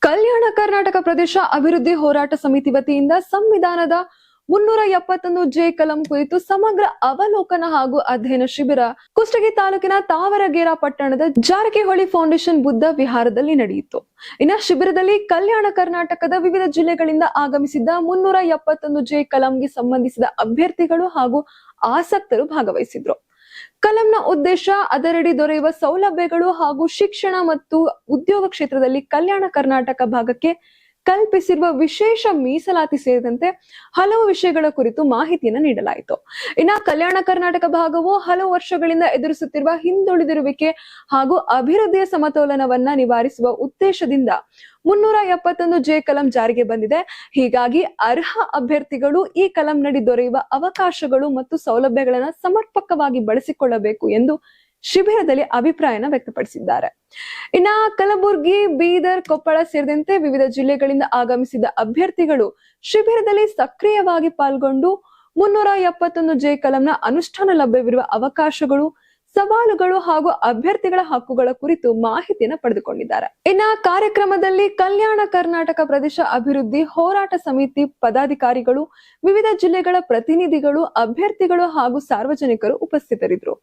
ಕಲ್ಯಾಣ ಕರ್ನಾಟಕ ಪ್ರದೇಶ ಅಭಿವೃದ್ಧಿ ಹೋರಾಟ ಸಮಿತಿ ವತಿಯಿಂದ ಸಂವಿಧಾನದ 371 ಜೆ ಕಲಂ ಕುರಿತು ಸಮಗ್ರ ಅವಲೋಕನ ಹಾಗೂ ಅಧ್ಯಯನ ಶಿಬಿರ ಕುಷ್ಟಗಿ ತಾಲೂಕಿನ ತಾವರಗೇರಾ ಪಟ್ಟಣದ ಜಾರಕಿಹೊಳಿ ಫೌಂಡೇಶನ್ ಬುದ್ಧ ವಿಹಾರದಲ್ಲಿ ನಡೆಯಿತು. ಇನ್ನು ಶಿಬಿರದಲ್ಲಿ ಕಲ್ಯಾಣ ಕರ್ನಾಟಕದ ವಿವಿಧ ಜಿಲ್ಲೆಗಳಿಂದ ಆಗಮಿಸಿದ್ದ 371 ಜೆ ಕಲಂಗೆ ಸಂಬಂಧಿಸಿದ ಅಭ್ಯರ್ಥಿಗಳು ಹಾಗೂ ಆಸಕ್ತರು ಭಾಗವಹಿಸಿದ್ರು. ಕಲಂನ ಉದ್ದೇಶ ಅದರಡಿ ದೊರೆಯುವ ಸೌಲಭ್ಯಗಳು ಹಾಗೂ ಶಿಕ್ಷಣ ಮತ್ತು ಉದ್ಯೋಗ ಕ್ಷೇತ್ರದಲ್ಲಿ ಕಲ್ಯಾಣ ಕರ್ನಾಟಕ ಭಾಗಕ್ಕೆ ಕಲ್ಪಿಸಿರುವ ವಿಶೇಷ ಮೀಸಲಾತಿ ಸೇರಿದಂತೆ ಹಲವು ವಿಷಯಗಳ ಕುರಿತು ಮಾಹಿತಿಯನ್ನು ನೀಡಲಾಯಿತು. ಇನ್ನು ಕಲ್ಯಾಣ ಕರ್ನಾಟಕ ಭಾಗವು ಹಲವು ವರ್ಷಗಳಿಂದ ಎದುರಿಸುತ್ತಿರುವ ಹಿಂದುಳಿದಿರುವಿಕೆ ಹಾಗೂ ಅಭಿವೃದ್ಧಿಯ ಸಮತೋಲನವನ್ನ ನಿವಾರಿಸುವ ಉದ್ದೇಶದಿಂದ 371 ಜೆ ಕಲಂ ಜಾರಿಗೆ ಬಂದಿದೆ. ಹೀಗಾಗಿ ಅರ್ಹ ಅಭ್ಯರ್ಥಿಗಳು ಈ ಕಲಂನಡಿ ದೊರೆಯುವ ಅವಕಾಶಗಳು ಮತ್ತು ಸೌಲಭ್ಯಗಳನ್ನು ಸಮರ್ಪಕವಾಗಿ ಬಳಸಿಕೊಳ್ಳಬೇಕು ಎಂದು ಶಿಬಿರದಲ್ಲಿ ಅಭಿಪ್ರಾಯನ ವ್ಯಕ್ತಪಡಿಸಿದ್ದಾರೆ. ಇನ್ನ ಕಲಬುರಗಿ, ಬೀದರ್, ಕೊಪ್ಪಳ ಸೇರಿದಂತೆ ವಿವಿಧ ಜಿಲ್ಲೆಗಳಿಂದ ಆಗಮಿಸಿದ ಅಭ್ಯರ್ಥಿಗಳು ಶಿಬಿರದಲ್ಲಿ ಸಕ್ರಿಯವಾಗಿ ಪಾಲ್ಗೊಂಡು 371 ಜೆ ಕಲಂನ ಅನುಷ್ಠಾನ ಲಭ್ಯವಿರುವ ಅವಕಾಶಗಳು, ಸವಾಲುಗಳು ಹಾಗೂ ಅಭ್ಯರ್ಥಿಗಳ ಹಕ್ಕುಗಳ ಕುರಿತು ಮಾಹಿತಿಯನ್ನು ಪಡೆದುಕೊಂಡಿದ್ದಾರೆ. ಇನ್ನ ಕಾರ್ಯಕ್ರಮದಲ್ಲಿ ಕಲ್ಯಾಣ ಕರ್ನಾಟಕ ಪ್ರದೇಶ ಅಭಿವೃದ್ಧಿ ಹೋರಾಟ ಸಮಿತಿ ಪದಾಧಿಕಾರಿಗಳು, ವಿವಿಧ ಜಿಲ್ಲೆಗಳ ಪ್ರತಿನಿಧಿಗಳು, ಅಭ್ಯರ್ಥಿಗಳು ಹಾಗೂ ಸಾರ್ವಜನಿಕರು ಉಪಸ್ಥಿತರಿದ್ದರು.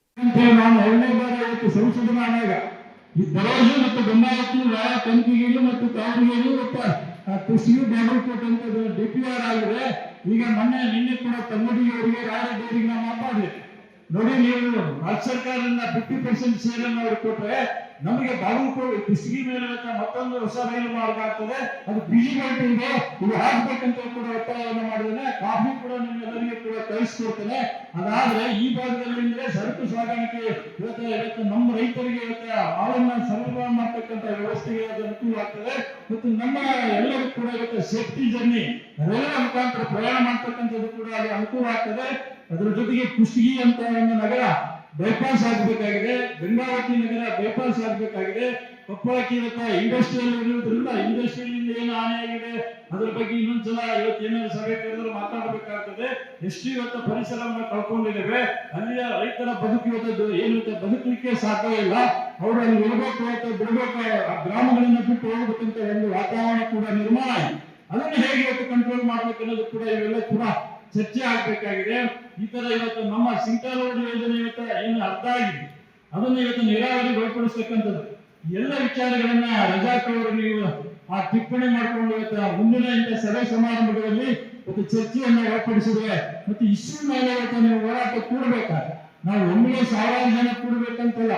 ನೋಡಿ, ನೀವು ರಾಜ್ಯ ಸರ್ಕಾರದಿಂದ 50% ಸೇರನ್ನು ಅವರು ಕೊಟ್ಟರೆ ನಮಗೆ ಬಾಗಲಕೋಟೆ ಕುಷ್ಟಗಿ ಮೇಲೆ ಮತ್ತೊಂದು ಹೊಸ ರೈಲು ಮಾರ್ಗ ಆಗ್ತದೆ. ಅದು ಫಿಸಿಬಿಲಿಟಿ ಇದೆ, ಇದು ಹಾಕ್ಬೇಕಂತ ಕೂಡ ಒತ್ತಾಯವನ್ನು ಮಾಡಿದ್ದೇನೆ. ಕಾಫಿ ಕೂಡ ನಿಮ್ಮೆಲ್ಲರಿಗೂ ಕೂಡ ಕಳಿಸ್ಕೊಡ್ತೇನೆ. ಅದಾದ್ರೆ ಈ ಭಾಗದಲ್ಲಿ ಸರಕು ಸಾಗಾಣಿಕೆ ಇವತ್ತು ನಮ್ಮ ರೈತರಿಗೆ ಹಾಲನ್ನ ಸರಬರಾಜು ಮಾಡ್ತಕ್ಕಂಥ ವ್ಯವಸ್ಥೆಗೆ ಅದು ಅನುಕೂಲ ಆಗ್ತದೆ. ಮತ್ತು ನಮ್ಮ ಎಲ್ಲರೂ ಕೂಡ ಸೇಫ್ಟಿ ಜರ್ನಿ ರೈಲಿನ ಮುಖಾಂತರ ಪ್ರಯಾಣ ಮಾಡ್ತಕ್ಕಂಥದ್ದು ಕೂಡ ಅಲ್ಲಿ ಅನುಕೂಲ ಆಗ್ತದೆ. ಅದರ ಜೊತೆಗೆ ಕುಷ್ಟಗಿ ಅಂತ ಒಂದು ನಗರ ಬೈಪಾಸ್ ಆಗಬೇಕಾಗಿದೆ, ಗಂಗಾವತಿ ನಗರ ಬೈಪಾಸ್ ಆಗಬೇಕಾಗಿದೆ. ಕೊಪ್ಪಳಕ್ಕೆ ಇಂಡಸ್ಟ್ರಿಯಲ್ ಇರುವುದರಿಂದ ಇಂಡಸ್ಟ್ರಿಯಲ್ ಏನು ಹಾನಿಯಾಗಿದೆ ಅದರ ಬಗ್ಗೆ ಇನ್ನೊಂದ್ಸಲ ಏನಾದ್ರು ಸಭೆ ಕರೆದ್ರೆ ಮಾತಾಡಬೇಕಾಗ್ತದೆ. ಎಷ್ಟು ಪರಿಸರವನ್ನು ಕಳ್ಕೊಂಡಿದ್ದೇವೆ, ಅಲ್ಲಿಯ ರೈತರ ಬದುಕು ಏನು ಬದುಕಲಿಕ್ಕೆ ಸಾಧ್ಯ ಇಲ್ಲ. ಅವರು ಅಲ್ಲಿ ಇರಬೇಕು ಅಥವಾ ಬಿಡಬೇಕು, ಆ ಗ್ರಾಮಗಳನ್ನ ಬಿಟ್ಟು ಹೋಗ್ಬೇಕಂತ ಒಂದು ವಾತಾವರಣ ಕೂಡ ನಿರ್ಮಾಣ ಆಗಿದೆ. ಅದನ್ನು ಹೇಗೆ ಕಂಟ್ರೋಲ್ ಮಾಡ್ಬೇಕು ಅನ್ನೋದು ಕೂಡ ಇವೆಲ್ಲ ಕೂಡ ಚರ್ಚೆ ಆಗ್ಬೇಕಾಗಿದೆ. ಈ ತರ ನಮ್ಮ ಸಿಂಟಾ ರೋಡ್ ಯೋಜನೆ ಏನು ಅರ್ಥ ಆಗಿದೆ ಅದನ್ನು ನೀರಾವರಿಗೆ ಒಳಪಡಿಸ್ತಕ್ಕಂಥದ್ದು ಎಲ್ಲ ವಿಚಾರಗಳನ್ನ ರಜಾಕ್ ಅವರು ನೀವು ಆ ಟಿಪ್ಪಣಿ ಮಾಡ್ಕೊಂಡು ಮುಂದಿನ ಇಂಥ ಸಭೆ ಸಮಾರಂಭಗಳಲ್ಲಿ ಚರ್ಚೆಯನ್ನ ಒಳಪಡಿಸಿದ್ರೆ ಮತ್ತೆ ಇಶ್ಯೂ ಮೇಲೆ ನೀವು ಹೋರಾಟ ಕೂಡಬೇಕಾದ್ರೆ ನಾವು ಒಮ್ಮೆಲೆ 1000 ಜನ ಕೂಡಬೇಕಂತಲ್ಲ.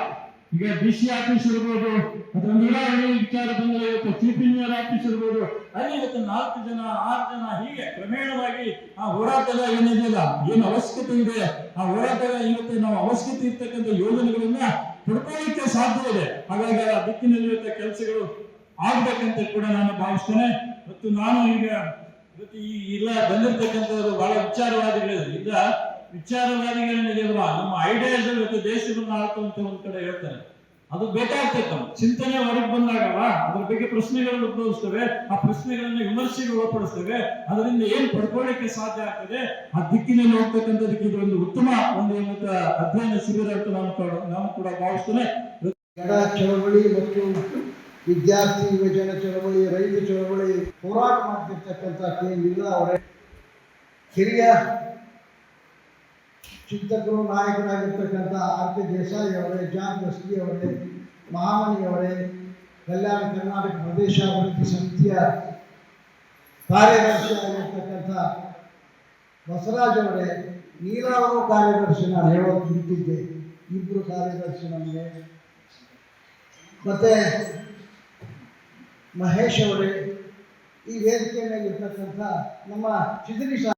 ಈಗ ಡಿಸಿ ಆಫೀಸ್ ಇರ್ಬೋದು ಅಥವಾ ನೀರಾವರಿ ವಿಚಾರ ಬಂದ್ರೆ ಚೀಫ್ ಇಂಜಿನಿಯರ್ ಆಫೀಸ್ ಇರ್ಬೋದು, ಅಲ್ಲಿ 4 ಜನ 6 ಜನ ಹೀಗೆ ಕ್ರಮೇಣವಾಗಿ ಆ ಹೋರಾಟದ ಏನಿದೆಯಲ್ಲ, ಏನು ಅವಶ್ಯಕತೆ ಇದೆ ಆ ಹೋರಾಟದ ನಾವು ಅವಶ್ಯಕತೆ ಇರ್ತಕ್ಕಂಥ ಯೋಜನೆಗಳನ್ನ ಪಡ್ಕೊಳ್ಳಿಕ್ಕೆ ಸಾಧ್ಯ ಇದೆ. ಹಾಗಾಗಿ ಆ ದಿಕ್ಕಿನಲ್ಲಿ ಕೆಲಸಗಳು ಆಗ್ಬೇಕಂತ ಕೂಡ ನಾನು ಭಾವಿಸ್ತೇನೆ. ಮತ್ತು ನಾನು ಈಗ ಈ ಇಲ್ಲ ಬಂದಿರ್ತಕ್ಕಂಥವ್ರು ಬಹಳ ವಿಚಾರವಾದಿಗಳೇನಿದೆಯಲ್ವ, ನಮ್ಮ ಐಡಿಯಾಸ್ ದೇಶವನ್ನು ಆಳ್ತಂತ ಒಂದ್ ಕಡೆ ಹೇಳ್ತಾರೆ. ಅದು ಬೇಕಾಗ್ತೈತೆ, ಚಿಂತನೆ ಹೊರಗೆ ಬಂದಾಗಲ್ಲ ಅದ್ರ ಬಗ್ಗೆ ಪ್ರಶ್ನೆಗಳನ್ನು ಉದ್ಭವಿಸ್ತವೆ. ಆ ಪ್ರಶ್ನೆಗಳನ್ನ ವಿಮರ್ಶೆಗೆ ಒಳಪಡಿಸ್ತೇವೆ. ಅದರಿಂದ ಏನ್ ಪಡ್ಕೊಳ್ಳಿಕ್ಕೆ ಸಾಧ್ಯ ಆಗ್ತದೆ ಆ ದಿಕ್ಕಿನಲ್ಲಿ ಹೋಗ್ತಕ್ಕಂಥದಕ್ಕೆ ಇದು ಒಂದು ಉತ್ತಮ ಅಧ್ಯಯನ ಶಿಬಿರ ಅಂತ ನಾನು ಕೂಡ ಭಾವಿಸ್ತೇನೆ. ಚಳವಳಿ ಮತ್ತು ವಿದ್ಯಾರ್ಥಿ ಯುವಜನ ಚಳವಳಿ, ರೈತ ಚಳವಳಿ ಹೋರಾಟ ಮಾಡ್ತಿರ್ತಕ್ಕಂಥ ಕೆ.ಎನ್. ಅವರೇ, ಹಿರಿಯ ಚಿಂತಕರು, ನಾಯಕರಾಗಿರ್ತಕ್ಕಂಥ ಆರ್.ಕೆ. ದೇಸಾಯಿ ಅವರೇ, ಜಾನ್ ದಸ್ತಿ ಅವರೇ, ಮಹಾಮನಿ ಅವರೇ, ಕಲ್ಯಾಣ ಕರ್ನಾಟಕ ಪ್ರದೇಶ ಅಭಿವೃದ್ಧಿ ಸಮಿತಿಯ ಕಾರ್ಯದರ್ಶಿಯಾಗಿರ್ತಕ್ಕಂಥ ಬಸವರಾಜ್ ಅವರೇ, ನೀರಾವರು ಕಾರ್ಯದರ್ಶಿ, ನಾನು ಹೇಳೋದು ನಿಂತಿದ್ದೆ, ಇಬ್ಬರು ಕಾರ್ಯದರ್ಶಿ ನಮಗೆ, ಮತ್ತೆ ಮಹೇಶ್ ಅವರೇ, ಈ ವೇದಿಕೆ ಮೇಲೆ ಇರ್ತಕ್ಕಂಥ ನಮ್ಮ ಚಿದರಿ